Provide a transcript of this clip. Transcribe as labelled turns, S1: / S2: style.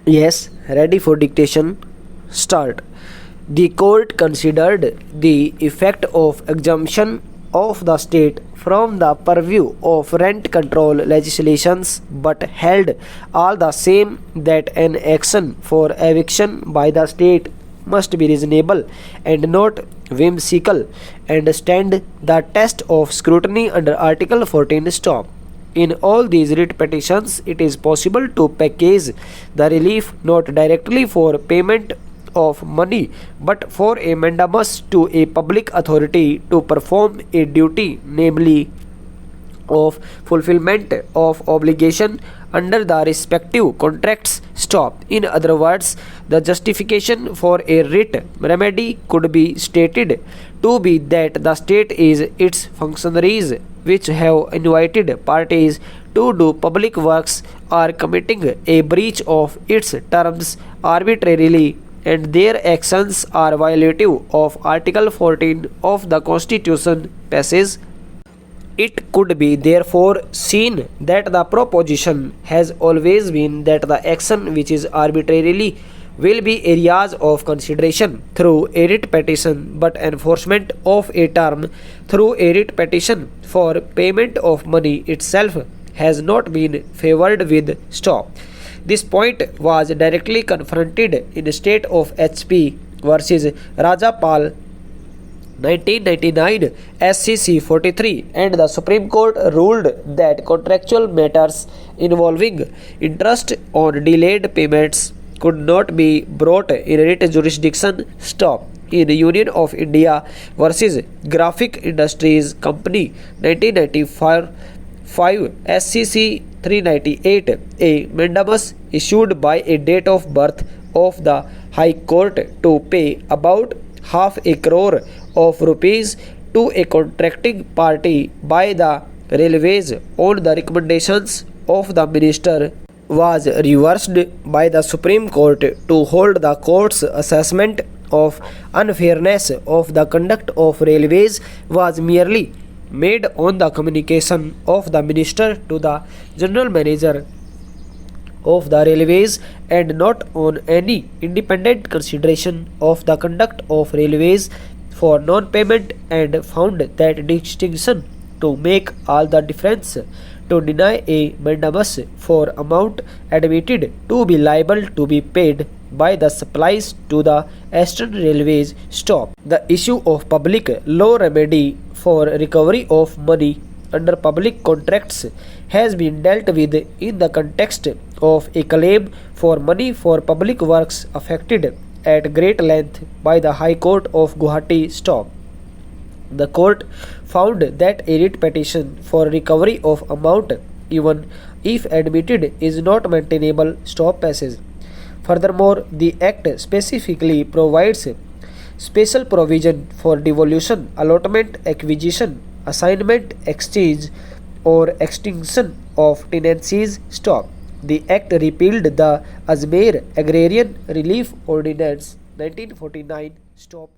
S1: Yes, ready for dictation. Start. The court considered the effect of exemption of the state from the purview of rent control legislations but held all the same that an action for eviction by the state must be reasonable and not whimsical and stand the test of scrutiny under Article 14. Stop. In all these writ petitions, it is possible to package the relief not directly for payment of money but for a mandamus to a public authority to perform a duty, namely of fulfillment of obligation under the respective contracts. Stop. In other words, the justification for a writ remedy could be stated to be that the state is its functionaries which have invited parties to do public works are committing a breach of its terms arbitrarily and their actions are violative of Article 14 of the Constitution. Passage. It could be therefore seen that the proposition has always been that the action which is arbitrarily will be areas of consideration through a writ petition, but enforcement of a term through a writ petition for payment of money itself has not been favored with. Stop. This point was directly confronted in State of HP versus Rajapal 1999 SCC 43, and the Supreme Court ruled that contractual matters involving interest on delayed payments could not be brought in writ jurisdiction. Stop. In Union of India versus Graphic Industries Company 1995 SCC 398, a mandamus issued by a date of birth of the High Court to pay about ₹500 crore of rupees to a contracting party by the railways on the recommendations of the minister was reversed by the Supreme Court to hold the court's assessment of unfairness of the conduct of railways was merely made on the communication of the minister to the general manager of the railways and not on any independent consideration of the conduct of railways for non-payment, and found that distinction to make all the difference to deny a mandamus for amount admitted to be liable to be paid by the supplies to the Eastern Railways. Stop. The issue of public law remedy for recovery of money under public contracts has been dealt with in the context of a claim for money for public works affected at great length by the High Court of Guwahati. Stop. The court found that a writ petition for recovery of amount, even if admitted, is not maintainable. Stop. Passage. Furthermore, the Act specifically provides special provision for devolution, allotment, acquisition, assignment, exchange, or extinction of tenancies. Stop. The Act repealed the Ajmer Agrarian Relief Ordinance 1949. Stop.